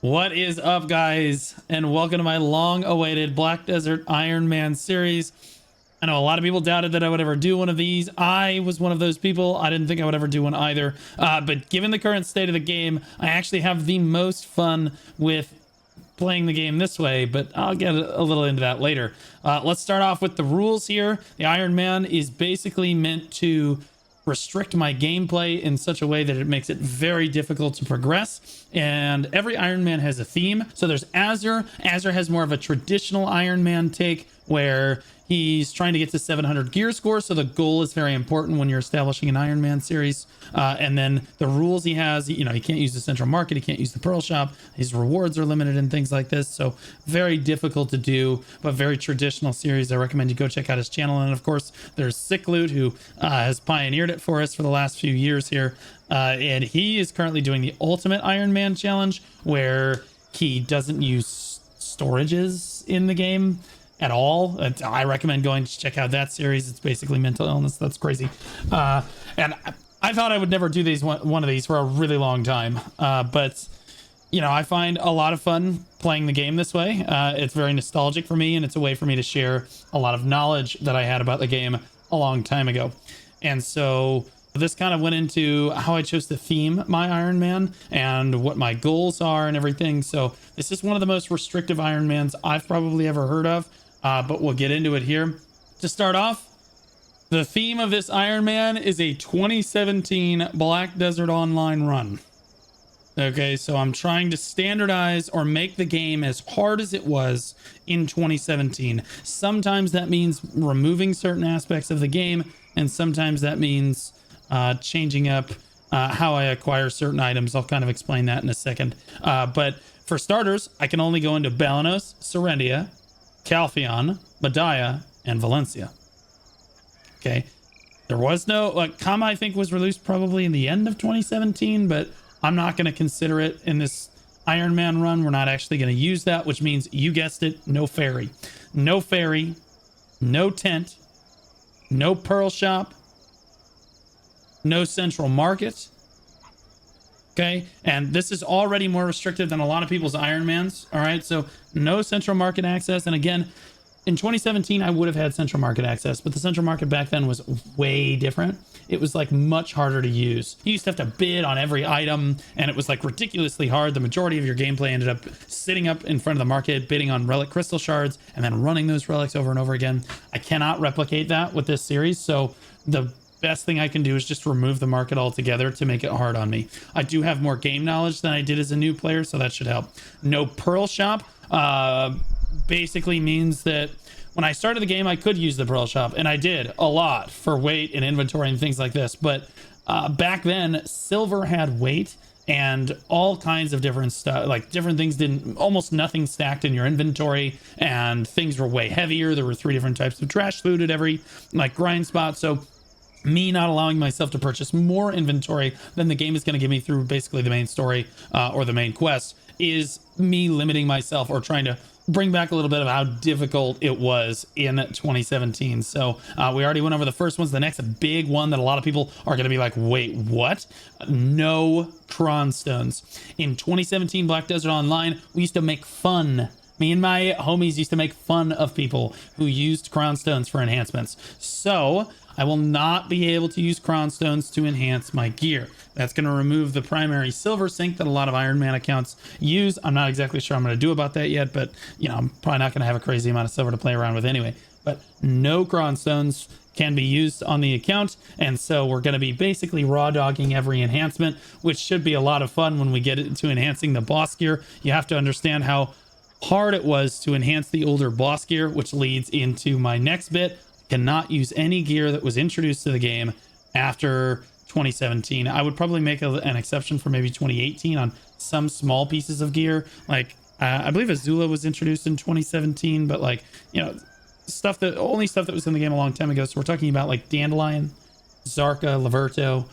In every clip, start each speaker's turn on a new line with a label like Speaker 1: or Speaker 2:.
Speaker 1: What is up, guys, and welcome to my long-awaited Black Desert Ironman series. I know a lot of people doubted that I would ever do one of these. I was one of those people. I didn't think I would ever do one either. But given the current state of the game, I actually have the most fun with playing the game this way, but I'll get a little into that later. Let's start off with the rules here. The Ironman is basically meant to restrict my gameplay in such a way that it makes it very difficult to progress. And every Ironman has a theme. So there's Azure. Azure has more of a traditional Ironman take where he's trying to get to 700 gear score. So the goal is very important when you're establishing an Ironman series. And then the rules he has, he can't use the central market. He can't use the Pearl Shop. His rewards are limited and things like this. So very difficult to do, but very traditional series. I recommend you go check out his channel. And of course, there's Sick Loot, who has pioneered it for us for the last few years here. And he is currently doing the Ultimate Ironman Challenge, where he doesn't use storages in the game at all. I recommend going to check out that series. It's basically mental illness. That's crazy. And I thought I would never do one of these for a really long time. But I find a lot of fun playing the game this way. It's very nostalgic for me, and it's a way for me to share a lot of knowledge that I had about the game a long time ago. And so this kind of went into how I chose to theme my Ironman and what my goals are and everything. So this is one of the most restrictive Ironmans I've probably ever heard of. But we'll get into it here. To start off, the theme of this Ironman is a 2017 Black Desert Online run. Okay, so I'm trying to standardize or make the game as hard as it was in 2017. Sometimes that means removing certain aspects of the game, and sometimes that means changing up how I acquire certain items. I'll kind of explain that in a second. But for starters, I can only go into Balanos, Serendia, Calpheon, Medaya, and Valencia. Okay. There was no, Kama, I think, was released probably in the end of 2017, but I'm not going to consider it in this Ironman run. We're not actually going to use that, which means, you guessed it, no ferry. No ferry, no tent, no Pearl Shop, no central market. Okay, and this is already more restrictive than a lot of people's Ironmans. All right, so no central market access. And again, in 2017, I would have had central market access, but the central market back then was way different. It was like much harder to use. You used to have to bid on every item, and it was like ridiculously hard. The majority of your gameplay ended up sitting up in front of the market, bidding on relic crystal shards, and then running those relics over and over again. I cannot replicate that with this series, so the best thing I can do is just remove the market altogether to make it hard on me. I do have more game knowledge than I did as a new player, so that should help. No Pearl Shop basically means that when I started the game, I could use the Pearl Shop, and I did a lot for weight and inventory and things like this. But back then, silver had weight and all kinds of different stuff, like different things didn't, almost nothing stacked in your inventory, and things were way heavier. There were 3 different types of trash food at every grind spot. So me not allowing myself to purchase more inventory than the game is going to give me through basically the main story or the main quest is me limiting myself, or trying to bring back a little bit of how difficult it was in 2017. So we already went over the first ones. The next big one that a lot of people are going to be like, wait, what? No Cron Stones. In 2017 Black Desert Online, we used to make fun. Me and my homies used to make fun of people who used Crown Stones for enhancements. So I will not be able to use Crown Stones to enhance my gear. That's going to remove the primary silver sync that a lot of Ironman accounts use. I'm not exactly sure I'm going to do about that yet, but I'm probably not going to have a crazy amount of silver to play around with anyway. But no Crown Stones can be used on the account, and so we're going to be basically raw dogging every enhancement, which should be a lot of fun when we get into enhancing the boss gear. You have to understand how hard it was to enhance the older boss gear, which leads into my next bit. Cannot use any gear that was introduced to the game after 2017. I would probably make an exception for maybe 2018 on some small pieces of gear. I believe Azula was introduced in 2017, but stuff that was in the game a long time ago. So we're talking about like Dandelion, Zarka, Laverto,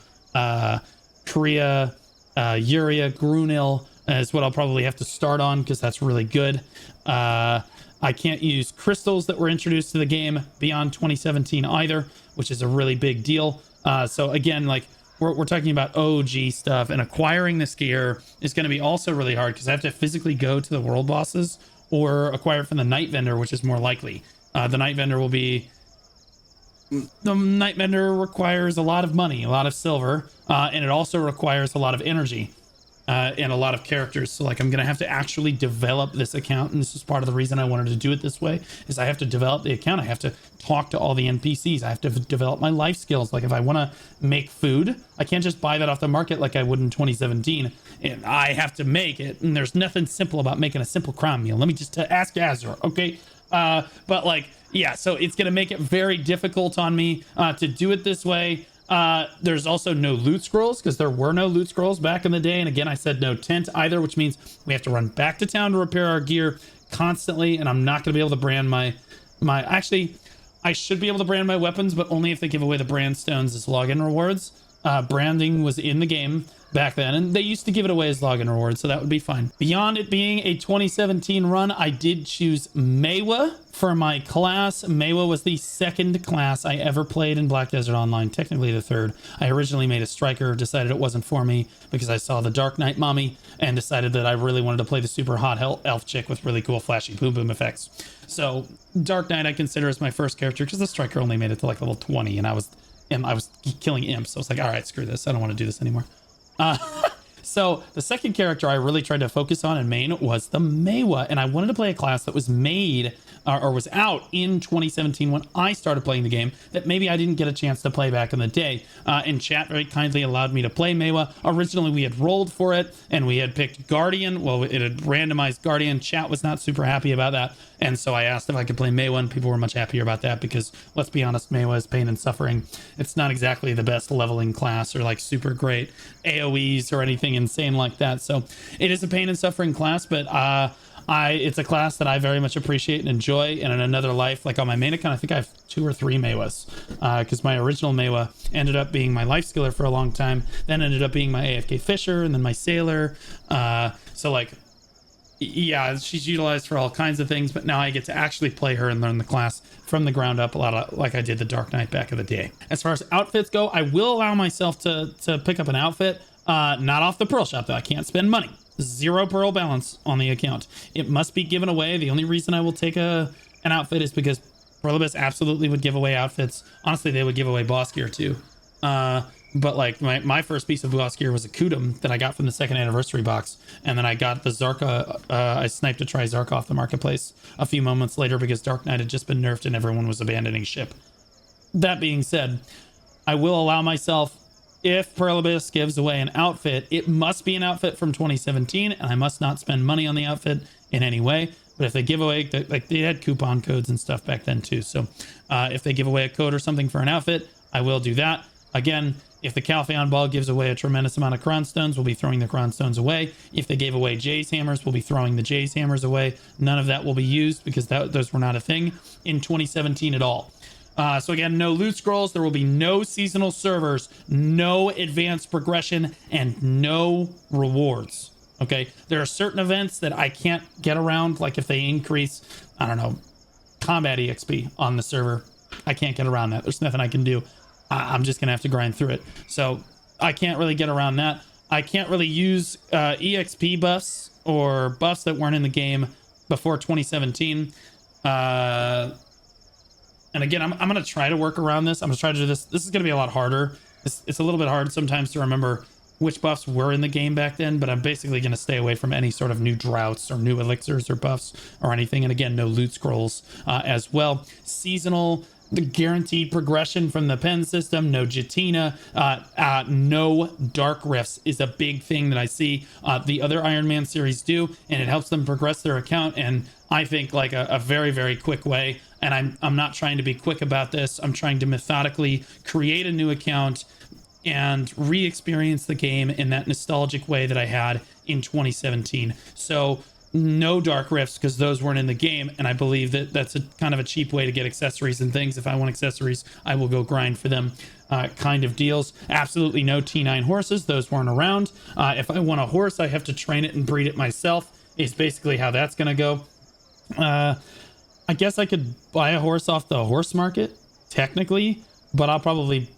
Speaker 1: Korea, Uria, Grunil is what I'll probably have to start on, because that's really good. I can't use crystals that were introduced to the game beyond 2017 either, which is a really big deal. So again, we're talking about OG stuff, and acquiring this gear is going to be also really hard because I have to physically go to the world bosses or acquire it from the night vendor, which is more likely. The night vendor requires a lot of money, a lot of silver, and it also requires a lot of energy. And a lot of characters. So like I'm gonna have to actually develop this account, and this is part of the reason I wanted to do it this way, is I have to develop the account. I have to talk to all the NPCs. I have to develop my life skills. Like if I want to make food, I can't just buy that off the market like I would in 2017, and I have to make it. And there's nothing simple about making a simple crown meal. Let me just ask Azure, okay? But like, yeah, so it's gonna make it very difficult on me to do it this way. There's also no loot scrolls because there were no loot scrolls back in the day. And again, I said no tent either, which means we have to run back to town to repair our gear constantly. And I'm not going to be able to brand actually, I should be able to brand my weapons, but only if they give away the brand stones as login rewards. Branding was in the game back then, and they used to give it away as login rewards, so that would be fine. Beyond it being a 2017 run, I did choose Mewa for my class. Mewa was the second class I ever played in Black Desert Online, technically the third. I originally made a striker, decided it wasn't for me because I saw the Dark Knight mommy and decided that I really wanted to play the super hot elf chick with really cool flashy boom boom effects. So Dark Knight I consider as my first character because the striker only made it to like level 20, and I was killing imps, so I was like, all right, screw this, I don't want to do this anymore. So the second character I really tried to focus on and main was the Mewa, and I wanted to play a class that was made or was out in 2017 when I started playing the game that maybe I didn't get a chance to play back in the day. And chat very kindly allowed me to play Mewa. Originally we had rolled for it and we had picked Guardian. Well, it had randomized Guardian. Chat was not super happy about that, and so I asked if I could play Mewa, and people were much happier about that because, let's be honest, Mewa is pain and suffering. It's not exactly the best leveling class or like super great AoEs or anything insane like that. So it is a pain and suffering class, but it's a class that I very much appreciate and enjoy. And in another life, like on my main account, I think I have 2 or 3 Mewas, because my original Mewa ended up being my life skiller for a long time, then ended up being my AFK fisher, and then my sailor. So like, yeah, she's utilized for all kinds of things, but now I get to actually play her and learn the class from the ground up, a lot of like I did the Dark Knight back in the day. As far as outfits go, I will allow myself to pick up an outfit, not off the Pearl Shop though. I can't spend money. 0 pearl balance on the account. It must be given away. The only reason I will take an outfit is because Pearlibus absolutely would give away outfits. Honestly, they would give away boss gear too. But like my first piece of boss gear was a Kudum that I got from the 2nd anniversary box, and then I got the Zarka. I sniped a Tri-Zarka off the marketplace a few moments later because Dark Knight had just been nerfed and everyone was abandoning ship. That being said, I will allow myself, if Pearlibus gives away an outfit, it must be an outfit from 2017, and I must not spend money on the outfit in any way. But if they give away, like they had coupon codes and stuff back then too. So if they give away a code or something for an outfit, I will do that. Again, if the Calpheon Ball gives away a tremendous amount of Cron Stones, we'll be throwing the Cron Stones away. If they gave away Jay's Hammers, we'll be throwing the Jay's Hammers away. None of that will be used because those were not a thing in 2017 at all. So again, no loot scrolls. There will be no seasonal servers, no advanced progression, and no rewards. Okay, there are certain events that I can't get around, like if they increase, I don't know, combat EXP on the server, I can't get around that. There's nothing I can do. I'm just gonna have to grind through it. So I can't really get around that. I can't really use EXP buffs or buffs that weren't in the game before 2017. And again, I'm gonna try to work around this. I'm gonna try to do this. This is gonna be a lot harder. It's a little bit hard sometimes to remember which buffs were in the game back then, but I'm basically going to stay away from any sort of new droughts or new elixirs or buffs or anything. And again, no loot scrolls as well. Seasonal, the guaranteed progression from the pen system, no Jatina, no dark rifts is a big thing that I see the other Ironman series do, and it helps them progress their account. And I think like a very, very quick way. And I'm not trying to be quick about this. I'm trying to methodically create a new account and re-experience the game in that nostalgic way that I had in 2017. So no dark rifts because those weren't in the game, and I believe that that's a kind of a cheap way to get accessories and things. If I want accessories, I will go grind for them kind of deals. Absolutely no T9 horses. Those weren't around. If I want a horse, I have to train it and breed it myself is basically how that's going to go. I guess I could buy a horse off the horse market technically, but I'll probably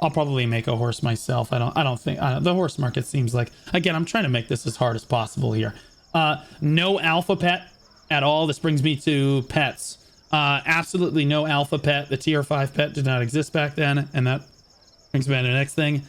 Speaker 1: I'll probably make a horse myself. I don't think the horse market seems like, again, I'm trying to make this as hard as possible here. No alpha pet at all. This brings me to pets. Absolutely no alpha pet. The tier 5 pet did not exist back then, and that brings me to the next thing.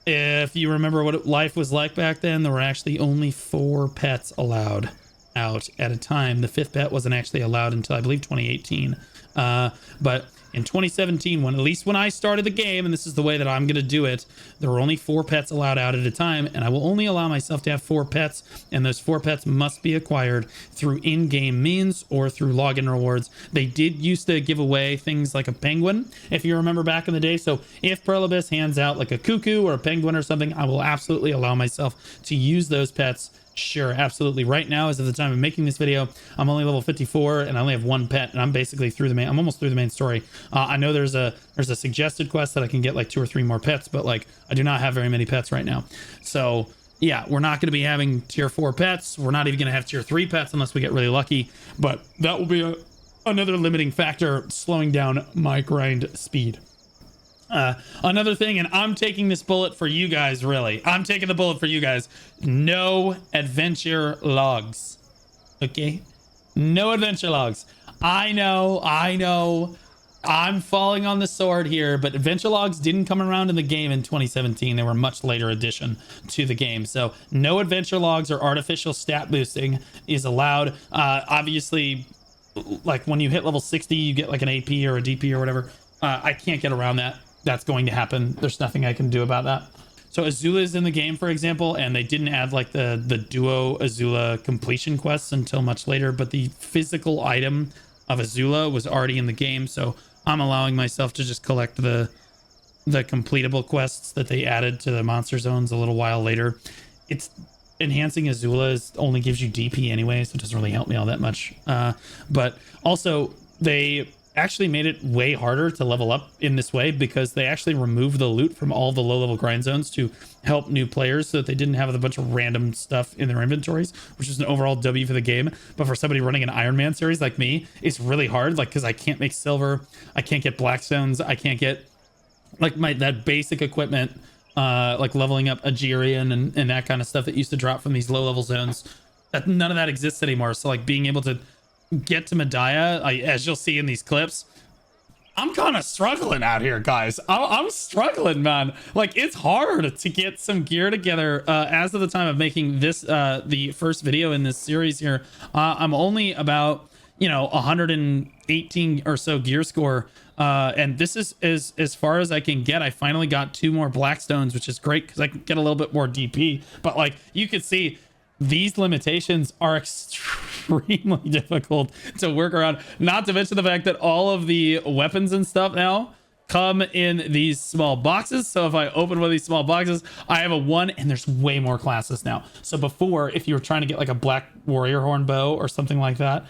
Speaker 1: If you remember what life was like back then, there were actually only 4 pets allowed out at a time. The 5th pet wasn't actually allowed until I believe 2018. But in 2017, when at least when I started the game, and this is the way that I'm going to do it, there were only 4 pets allowed out at a time, and I will only allow myself to have 4 pets, and those 4 pets must be acquired through in-game means or through login rewards. They did used to give away things like a penguin, if you remember back in the day. So if Perlibus hands out like a cuckoo or a penguin or something, I will absolutely allow myself to use those pets. Sure, absolutely. Right now, as of the time of making this video, I'm only level 54 and I only have 1 pet, and I'm basically through the main. I'm almost through the main story. I know there's a suggested quest that I can get like 2 or 3 more pets, but like I do not have very many pets right now. So yeah, we're not going to be having tier 4 pets. We're not even going to have tier 3 pets unless we get really lucky. But that will be another limiting factor, slowing down my grind speed. Another thing, and I'm taking this bullet for you guys, really. I'm taking the bullet for you guys. No adventure logs. Okay? No adventure logs. I know. I'm falling on the sword here, but adventure logs didn't come around in the game in 2017. They were a much later addition to the game. So no adventure logs or artificial stat boosting is allowed. Obviously, like when you hit level 60, you get like an AP or a DP or whatever. I can't get around that. That's going to happen. There's nothing I can do about that. So Azula is in the game, for example, and they didn't add like the duo Azula completion quests until much later, but the physical item of Azula was already in the game. So I'm allowing myself to just collect the completable quests that they added to the monster zones a little while later. It's enhancing Azula only gives you DP anyway, so it doesn't really help me all that much. But also they actually made it way harder to level up in this way, because they actually removed the loot from all the low level grind zones to help new players so that they didn't have a bunch of random stuff in their inventories, which is an overall W for the game. But for somebody running an Ironman series like me, it's really hard, like, because I can't make silver, I can't get blackstones, I can't get like that basic equipment, like leveling up Agirian and that kind of stuff that used to drop from these low level zones. That none of that exists anymore. So like being able to get to Medaya, as you'll see in these clips, I'm kind of struggling out here, guys. I'm struggling, man. Like, it's hard to get some gear together. As of the time of making this, the first video in this series here, I'm only about, 118 or so gear score. And this is as far as I can get. I finally got 2 more Blackstones, which is great because I can get a little bit more DP. But like, you can see, these limitations are extremely difficult to work around, not to mention the fact that all of the weapons and stuff now come in these small boxes. So if I open one of these small boxes, I have a 1, and there's way more classes now. So before, if you were trying to get like a black warrior horn bow or something like that,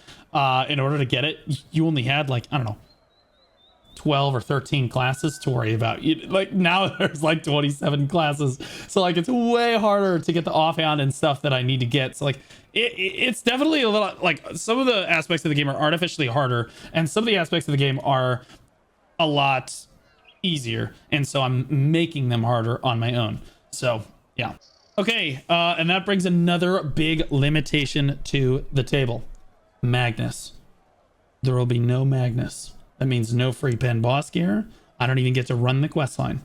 Speaker 1: in order to get it, you only had like, I don't know, 12 or 13 classes to worry about. Like now there's like 27 classes, so like it's way harder to get the offhand and stuff that I need to get. So like it's definitely a little, like, some of the aspects of the game are artificially harder, and some of the aspects of the game are a lot easier, and so I'm making them harder on my own. So yeah, okay, and that brings another big limitation to the table. Magnus. There will be no Magnus. That means no free pen boss gear. I don't even get to run the quest line.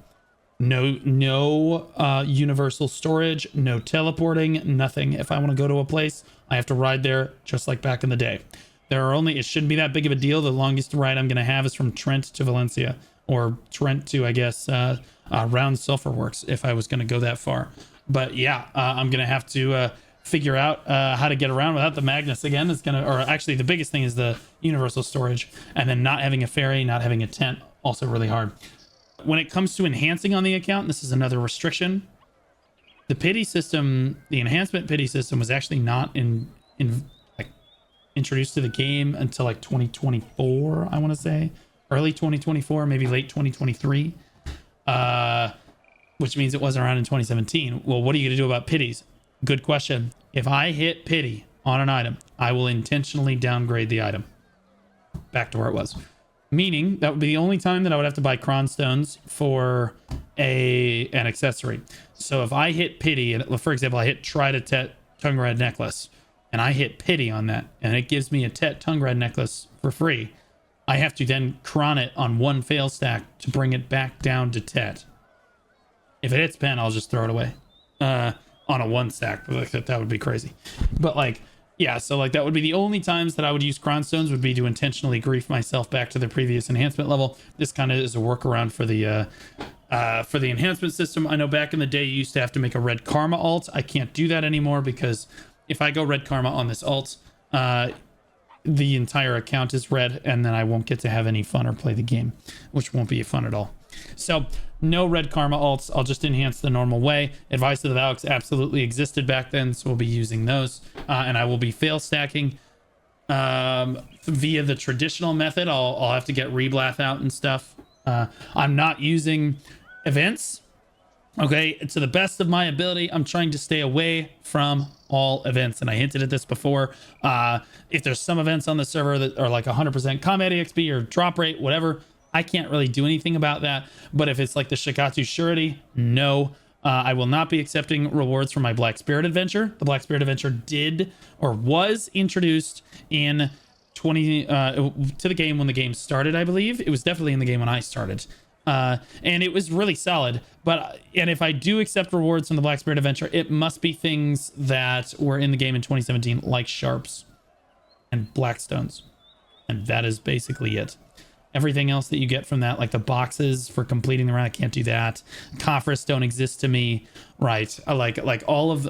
Speaker 1: No universal storage, no teleporting, nothing. If I want to go to a place, I have to ride there just like back in the day. It shouldn't be that big of a deal. The longest ride I'm going to have is from Trent to Valencia, or Trent to, I guess, Round Sulphur Works, if I was going to go that far. But yeah, I'm going to have to figure out how to get around without the Magnus again. It's gonna, or actually the biggest thing is the universal storage, and then not having a ferry, not having a tent, also really hard. When it comes to enhancing on the account, this is another restriction. The pity system, the enhancement pity system, was actually not introduced to the game until like 2024, I want to say, early 2024, maybe late 2023, which means it wasn't around in 2017. Well, what are you gonna do about pities? Good question. If I hit pity on an item, I will intentionally downgrade the item back to where it was. meaning that would be the only time that I would have to buy cron stones for an accessory. So if I hit pity, and for example, I hit try to tet tongue red necklace, and I hit pity on that, and it gives me a tet tongue red necklace for free, I have to then cron it on one fail stack to bring it back down to tet. If it hits pen, I'll just throw it away on a one stack. That would be crazy. But like, yeah, so like that would be the only times that I would use cron stones would be to intentionally grief myself back to the previous enhancement level. This kind of is a workaround for the enhancement system. I know back in the day you used to have to make a red karma alt. I can't do that anymore because if I go red karma on this alt, the entire account is red, and then I won't get to have any fun or play the game, which won't be fun at all. So no red karma alts. I'll just enhance the normal way. Advice of the Valks absolutely existed back then, so we'll be using those, and I will be fail stacking via the traditional method. I'll have to get reblath out and stuff. I'm not using events. Okay, to the best of my ability, I'm trying to stay away from all events, and I hinted at this before. If there's some events on the server that are like 100% combat EXP or drop rate, whatever, I can't really do anything about that. But if it's like the Shikatsu Surety, no, I will not be accepting rewards for my Black Spirit Adventure. The Black Spirit Adventure did or was introduced in to the game when the game started, I believe. It was definitely in the game when I started. And it was really solid, and if I do accept rewards from the Black Spirit Adventure, it must be things that were in the game in 2017, like sharps and blackstones. And that is basically it. Everything else that you get from that, like the boxes for completing the round, I can't do that. Coffers don't exist to me, right? I like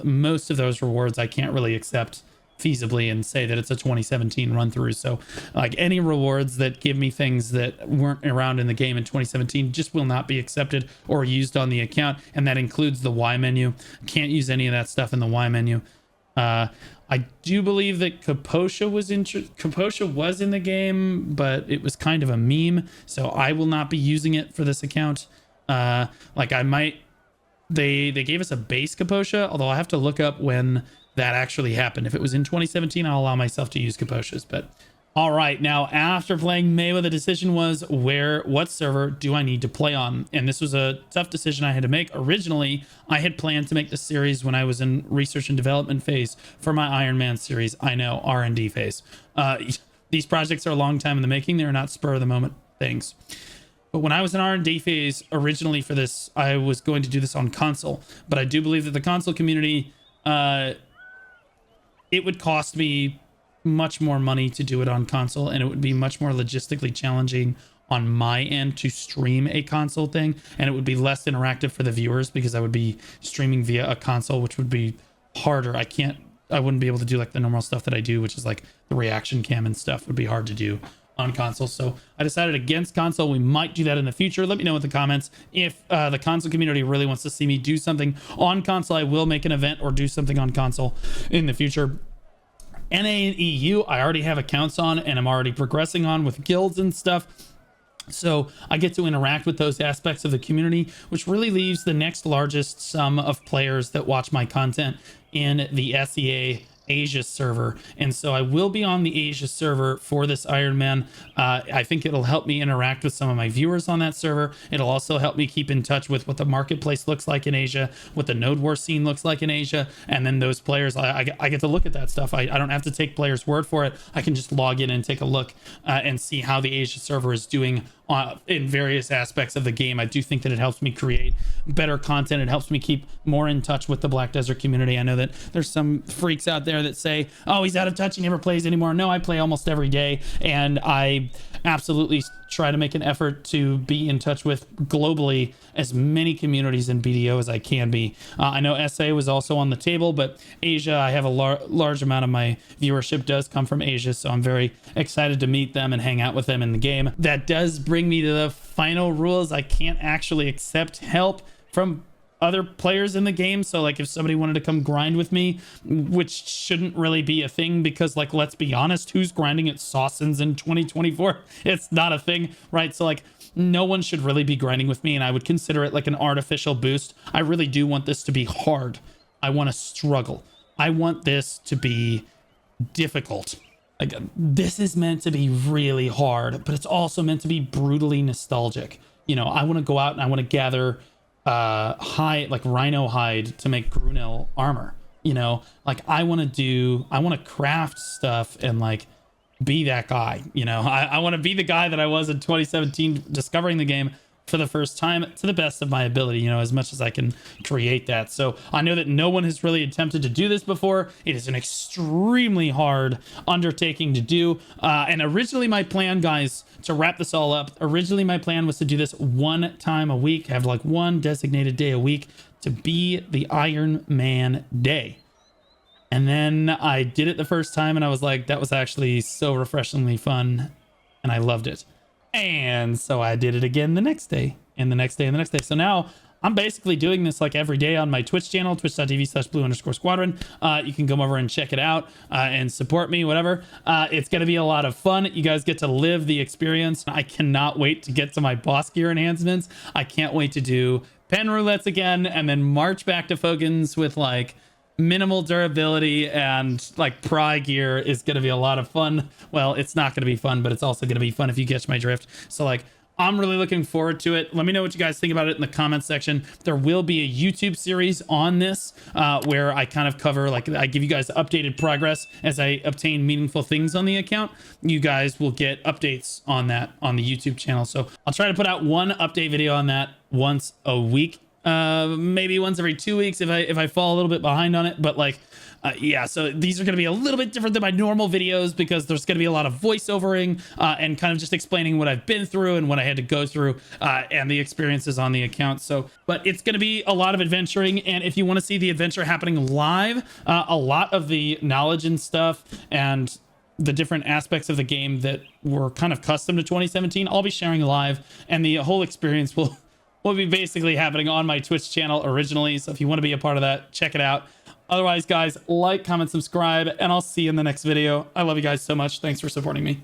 Speaker 1: most of those rewards I can't really accept feasibly and say that it's a 2017 run through. So like any rewards that give me things that weren't around in the game in 2017 just will not be accepted or used on the account, and that includes the Y menu. Can't use any of that stuff in the Y menu. I do believe that Kaposha was in the game, but it was kind of a meme, so I will not be using it for this account. Like I might, they gave us a base Kaposha, although I have to look up when that actually happened. If it was in 2017, I'll allow myself to use Kaposhas. But all right, now after playing Mewa, the decision was what server do I need to play on? And this was a tough decision I had to make. Originally, I had planned to make the series when I was in research and development phase for my Ironman series. I know, R&D phase. These projects are a long time in the making. They're not spur of the moment things. But when I was in R&D phase originally for this, I was going to do this on console. But I do believe that the console community, it would cost me much more money to do it on console, and it would be much more logistically challenging on my end to stream a console thing, and it would be less interactive for the viewers because I would be streaming via a console, which would be harder. I wouldn't be able to do like the normal stuff that I do, which is like the reaction cam and stuff would be hard to do on console. So I decided against console. We might do that in the future. Let me know in the comments if the console community really wants to see me do something on console. I will make an event or do something on console in the future. NA and EU, I already have accounts on, and I'm already progressing on with guilds and stuff. So I get to interact with those aspects of the community, which really leaves the next largest sum of players that watch my content in the SEA Asia server. And so I will be on the Asia server for this Ironman. I think it'll help me interact with some of my viewers on that server. It'll also help me keep in touch with what the marketplace looks like in Asia, what the node war scene looks like in Asia, and then those players, I get to look at that stuff. I don't have to take players' word for it. I can just log in and take a look and see how the Asia server is doing in various aspects of the game. I do think that it helps me create better content. It helps me keep more in touch with the Black Desert community. I know that there's some freaks out there that say, oh, he's out of touch, he never plays anymore. No, I play almost every day, and I absolutely try to make an effort to be in touch with globally as many communities in BDO as I can be. I know SA was also on the table, but Asia, I have a large amount of my viewership does come from Asia, so I'm very excited to meet them and hang out with them in the game. That does bring me to the final rules. I can't actually accept help from other players in the game. So like if somebody wanted to come grind with me, which shouldn't really be a thing, because like, let's be honest, who's grinding at Sawsons in 2024? It's not a thing, right? So like no one should really be grinding with me, and I would consider it like an artificial boost. I really do want this to be hard. I want to struggle. I want this to be difficult. Like, this is meant to be really hard, but it's also meant to be brutally nostalgic. You know, I want to go out and I want to gather hide, like rhino hide, to make Grunel armor. You know, like I want to craft stuff and like be that guy. You know, I want to be the guy that I was in 2017 discovering the game for the first time to the best of my ability, you know, as much as I can create that. So I know that no one has really attempted to do this before. It is an extremely hard undertaking to do. And originally my plan, guys, to wrap this all up, originally my plan was to do this one time a week, have like one designated day a week to be the Iron Man day. And then I did it the first time and I was like, that was actually so refreshingly fun and I loved it. And so I did it again the next day and the next day and the next day. So now I'm basically doing this like every day on my Twitch channel, twitch.tv/blue_squadron. You can come over and check it out and support me, whatever. It's going to be a lot of fun. You guys get to live the experience. I cannot wait to get to my boss gear enhancements. I can't wait to do pen roulettes again and then march back to Fogans with like minimal durability and like pry gear is going to be a lot of fun. Well, it's not going to be fun, but it's also going to be fun if you catch my drift. So like, I'm really looking forward to it. Let me know what you guys think about it in the comments section. There will be a YouTube series on this where I kind of cover, like I give you guys updated progress as I obtain meaningful things on the account. You guys will get updates on that on the YouTube channel. So I'll try to put out one update video on that once a week. Maybe once every 2 weeks if I fall a little bit behind on it, but like yeah, so these are going to be a little bit different than my normal videos because there's going to be a lot of voiceovering and kind of just explaining what I've been through and what I had to go through and the experiences on the account. So but it's going to be a lot of adventuring, and if you want to see the adventure happening live, a lot of the knowledge and stuff and the different aspects of the game that were kind of custom to 2017 I'll be sharing live, and the whole experience will be basically happening on my Twitch channel originally. So if you want to be a part of that, check it out. Otherwise, guys, like, comment, subscribe, and I'll see you in the next video. I love you guys so much. Thanks for supporting me.